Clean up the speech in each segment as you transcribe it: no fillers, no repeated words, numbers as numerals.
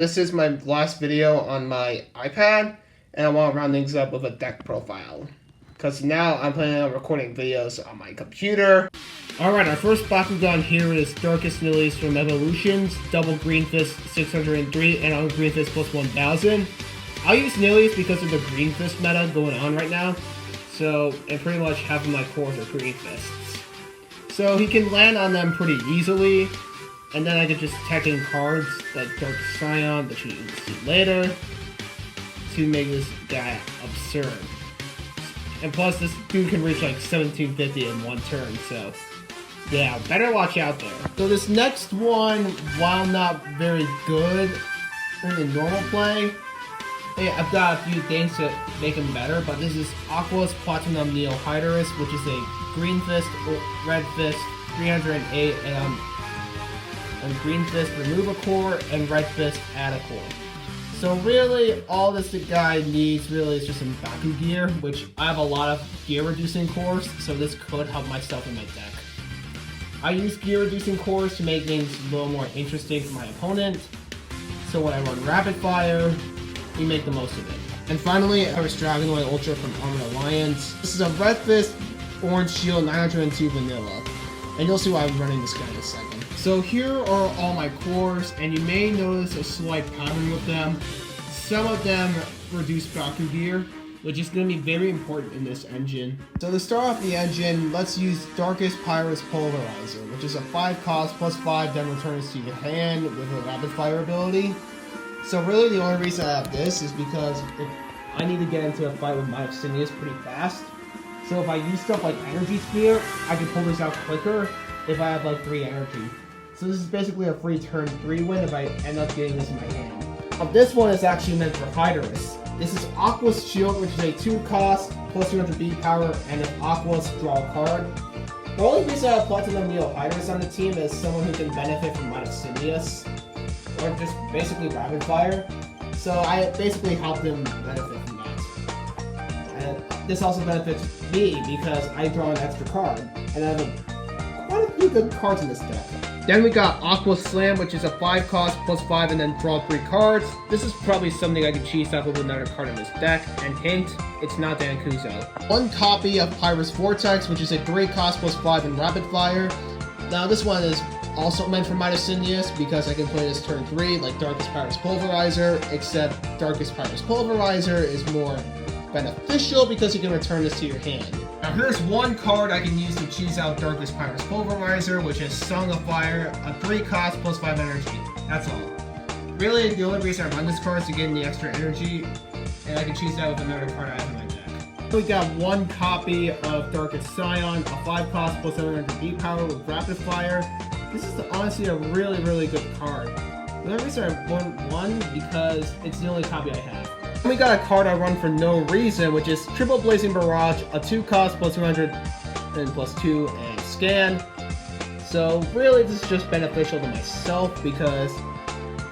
This is my last video on my iPad, and I want to round things up with a deck profile. Because now I'm planning on recording videos on my computer. Alright, our first Bakugan here is Darkus Nillious from Evolutions, double Green Fist 603, and on Green Fist plus 1000. I'll use Nillious because of the Green Fist meta going on right now. So, and pretty much half of my cores are Green Fists. So he can land on them pretty easily. And then I could just tech in cards like Darkus Scion, that you can see later, to make this guy absurd. And plus, this dude can reach like 1750 in one turn, so yeah, better watch out there. So this next one, while not very good in normal play, I've got a few things to make him better, but this is Aquos Platinum Neo Hydorous, which is a Green Fist, Red Fist, 308, and on Green Fist, remove a core, and Red Fist, add a core. So really, all this guy needs really is just some Baku Gear, which I have a lot of gear reducing cores, so this could help myself in my deck. I use gear reducing cores to make things a little more interesting for my opponent, so when I run Rapid Fire, we make the most of it. And finally, Pyrus Dragonoid Ultra from Armored Alliance. This is a Red Fist, Orange Shield, 902 Vanilla. And you'll see why I'm running this guy in a second. So here are all my cores, and you may notice a slight pattern with them. Some of them reduce Baku Gear, which is going to be very important in this engine. So to start off the engine, let's use Darkus Pyrus Pulverizer, which is a 5 cost plus 5 then returns to your hand with a rapid fire ability. So really the only reason I have this is because if I need to get into a fight with Maximus pretty fast. So if I use stuff like Energy Spear, I can pull this out quicker if I have like 3 energy. So this is basically a free turn 3 win if I end up getting this in my hand. This one is actually meant for Hydorous. This is Aquos Shield, which is a 2 cost, plus 200 beat power, and if Aquos, draw a card. The only reason I have Platinum Neo Hydorous on the team is someone who can benefit from Maximus, or just basically Rapid Fire. So I basically helped him benefit from that. And this also benefits me because I draw an extra card, and I have quite a few good cards in this deck. Then we got Aquos Slam, which is a 5 cost plus 5 and then draw 3 cards. This is probably something I could cheese off with another card in this deck. And hint, it's not Dankuzo. 1 copy of Pyrus Vortex, which is a 3 cost plus 5 and rapid fire. Now this one is also meant for Nillious because I can play this turn 3 like Darkus Pyrus Pulverizer, except Darkus Pyrus Pulverizer is more beneficial because you can return this to your hand. Now here's one card I can use to choose out Darkus Pyrus Pulverizer, which is Song of Fire, a 3 cost plus 5 energy. That's all. Really, the only reason I run this card is to get the extra energy, and I can choose that with another card I have in my deck. We got 1 copy of Darkus Scion, a 5 cost plus 700 beat power with Rapid Fire. This is honestly a really good card. The only reason I won 1 because it's the only copy I have. We got a card I run for no reason, which is Triple Blazing Barrage, a 2 cost plus 200 and plus 2 and scan. So really this is just beneficial to myself because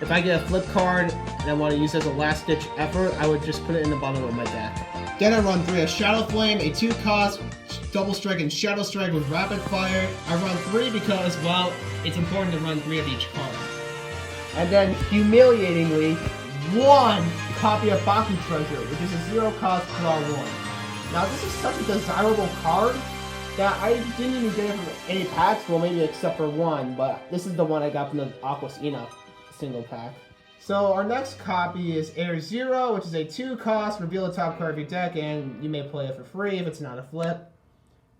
if I get a flip card and I want to use it as a last ditch effort, I would just put it in the bottom of my deck. Then I run 3 of Shadowflame, a 2 cost, Double Strike and Shadow Strike with Rapid Fire. I run 3 because, well, it's important to run 3 of each card. And then humiliatingly, 1 copy of Baku Treasure, which is a 0 cost draw 1. Now this is such a desirable card that I didn't even get it from any packs, well maybe except for 1, but this is the one I got from the Aquos Enoch single pack. So our next copy is Air Zero, which is a 2 cost, reveal the top card of your deck, and you may play it for free if it's not a flip.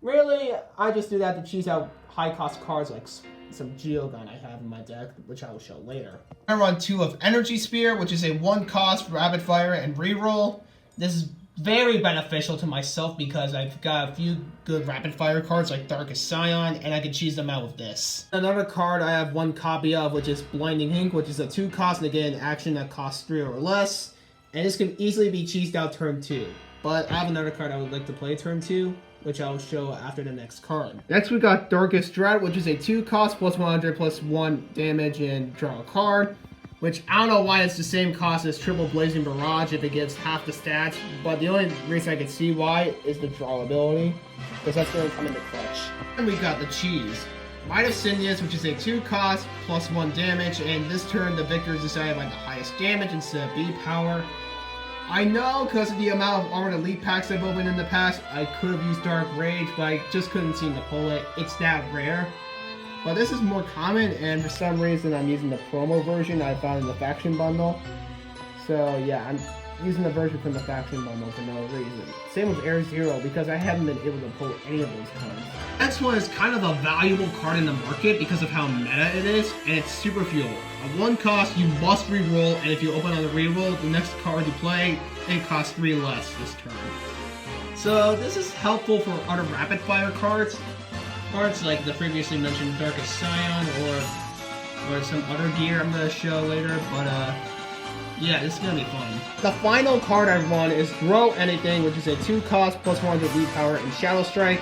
Really, I just do that to choose out high cost cards like some Geogan I have in my deck, which I will show later. I run 2 of Energy Spear, which is a 1 cost, rapid fire, and reroll. This is very beneficial to myself because I've got a few good rapid fire cards like Darkus Scion, and I can cheese them out with this. Another card I have 1 copy of, which is Blinding Ink, which is a 2 cost, and again, action that costs 3 or less. And this can easily be cheesed out turn 2. But I have another card I would like to play turn 2, which I'll show after the next card. Next we got Darkus Dread, which is a 2 cost plus 100 plus 1 damage and draw a card. Which I don't know why it's the same cost as Triple Blazing Barrage if it gives half the stats, but the only reason I can see why is the draw ability, because that's going to come into clutch. And we got the cheese. Midas Nillious, which is a 2 cost, plus 1 damage, and this turn the victor is decided by the highest damage instead of B power. I know, because of the amount of armored elite packs I've opened in the past, I could have used Dark Rage, but I just couldn't seem to pull it. It's that rare. But this is more common, and for some reason I'm using the promo version I found in the faction bundle. So yeah, I'm using the version from the faction bundle for no reason. Same with Air Zero, because I haven't been able to pull any of those cards. Next one is kind of a valuable card in the market because of how meta it is, and it's Super Fuel. At 1 cost, you must reroll, and if you open on the reroll, the next card you play, it costs 3 less this turn. So this is helpful for other rapid fire cards. Cards like the previously mentioned Darkus Scion or some other gear I'm going to show later, but yeah, this is going to be fun. The final card I run is Throw Anything, which is a 2 cost plus 100 beat power and Shadow Strike.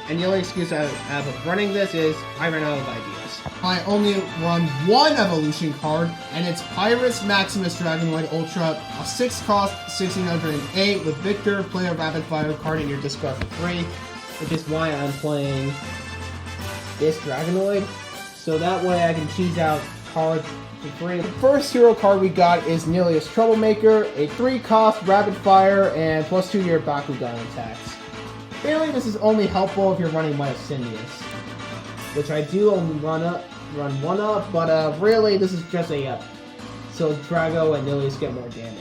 And the only excuse I have of running this is I ran out of ideas. I only run 1 evolution card, and it's Pyrus Maximus Dragonoid Ultra, a 6 cost, 1608 with Victor, play a rapid fire card in your discard for free, which is why I'm playing this Dragonoid, so that way I can choose out cards for free. The first hero card we got is Nillious Troublemaker, a 3 cost rapid fire and plus 2 your Bakugan attacks. Really, this is only helpful if you're running Midas Nillious, which I do only run 1 up, but really this is just a so Drago and Nillious get more damage.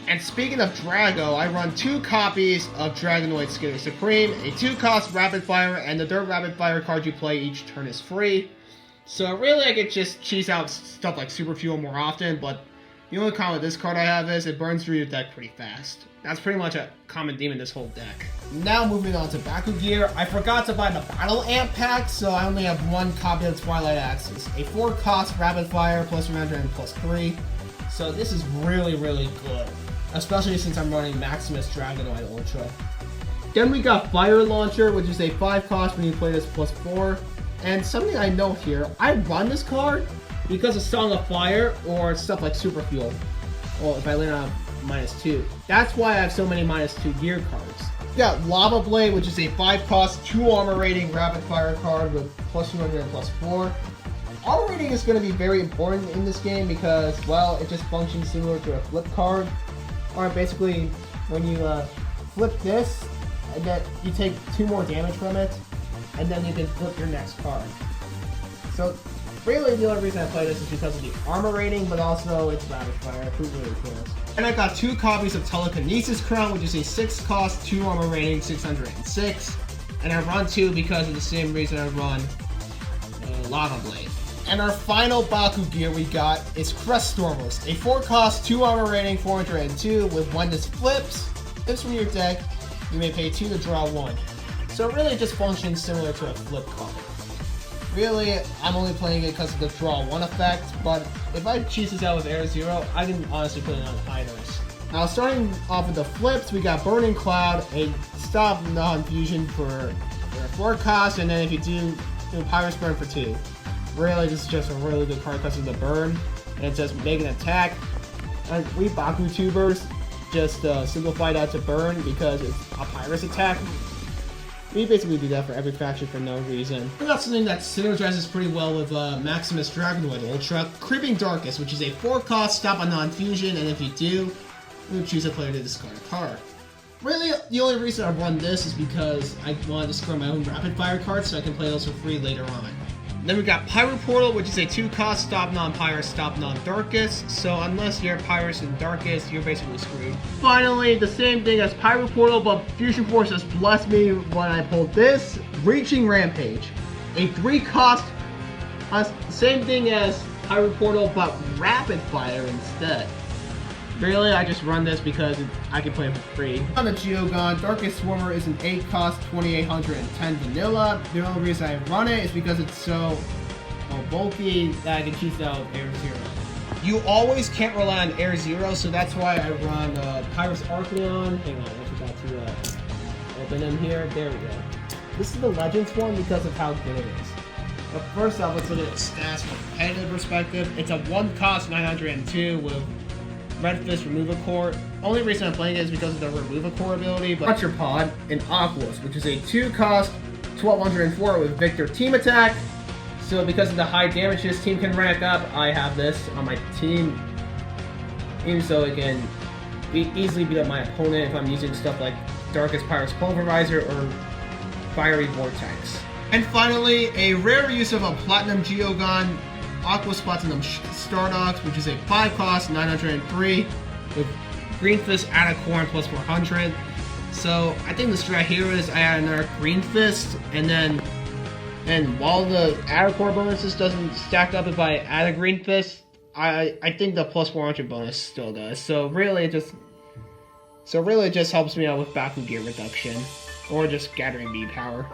And speaking of Drago, I run 2 copies of Dragonoid Skitter Supreme, a 2 cost rapid fire, and the third rapid fire card you play each turn is free. So really I could just cheese out stuff like Super Fuel more often, but the only con with this card I have is it burns through your deck pretty fast. That's pretty much a common theme in this whole deck. Now moving on to Baku Gear, I forgot to buy the Battle Amp pack, so I only have 1 copy of Twilight Axes, a 4 cost rapid fire plus 100 and plus 3. So this is really good, especially since I'm running Maximus Dragonoid Ultra. Then we got Fire Launcher, which is a 5 cost when you play this plus 4. And something I know here, I run this card because of Song of Fire or stuff like Super Fuel. Well, if I land on -2. That's why I have so many -2 gear cards. We got Lavablade, which is a 5 cost, 2 armor rating rapid fire card with plus 200 and plus 4. Armor rating is going to be very important in this game because, well, it just functions similar to a flip card. Or basically, when you flip this, and then you take 2 more damage from it, and then you can flip your next card. So, really, the only reason I play this is because of the armor rating, but also it's rapid fire. Who really cares? And I got 2 copies of Telekinesis Crown, which is a 6 cost, 2 armor rating, 606. And I run 2 because of the same reason I run Lavablade. And our final Baku Gear we got is Crest Stormers, a 4 cost, 2 armor rating, 402, with when this flips from your deck, you may pay 2 to draw 1. So it really just functions similar to a flip card. Really, I'm only playing it because of the draw 1 effect, but if I choose this out with Air Zero, I can honestly put it on Hydorous. Now starting off with the flips, we got Burning Cloud, a stop non-fusion for 4 cost, and then if you do Pyrus Burn for 2. Really, this is just a really good card because of the burn, and it says make an attack. And we Baku tubers just simplify that to burn because it's a Pyrus attack. We basically do that for every faction for no reason. We got something that synergizes pretty well with Maximus Dragonoid Ultra, Creeping Darkus, which is a 4 cost, stop on non-fusion, and if you do, you choose a player to discard a card. Really, the only reason I run this is because I want to discard my own rapid fire cards so I can play those for free later on. Then we got Pyruportal, which is a 2 cost, stop non-Pyrus, stop non-Darkus, so unless you're Pyrus and Darkus, you're basically screwed. Finally, the same thing as Pyruportal, but Fusion Force has blessed me when I pulled this, Reaching Rampage. A 3 cost, same thing as Pyruportal, but rapid fire instead. Really, I just run this because I can play it for free. On the Geogan, Darkus Swarmer is an 8 cost, 2810 vanilla. The only reason I run it is because it's so bulky that I can choose out of Air Zero. You always can't rely on Air Zero, so that's why I run Pyrus Arcleon. Hang on, I forgot to open them here. There we go. This is the Legends one because of how good it is. But first off, let's look at its stats from a competitive perspective. It's a 1 cost, 902 with Red Fist Removal Core. Only reason I'm playing it is because of the Removal Core ability, but Montrapod and Aquos, which is a 2 cost, 1204 with Victor Team Attack, So because of the high damage this team can rack up, I have this on my team. Even so it can easily beat up my opponent if I'm using stuff like Darkus Pyrus Pulverizer or Fiery Vortex. And finally, a rare use of a Platinum Geogan, Aquos Platinum Stardox, which is a 5 cost, 903, with Green Fist, add a core, and plus 400. So I think the strat here is I add another Green Fist, and while the add a core bonuses doesn't stack up if I add a Green Fist, I think the plus 400 bonus still does. So really it just helps me out with Baku Gear reduction, or just gathering bead power.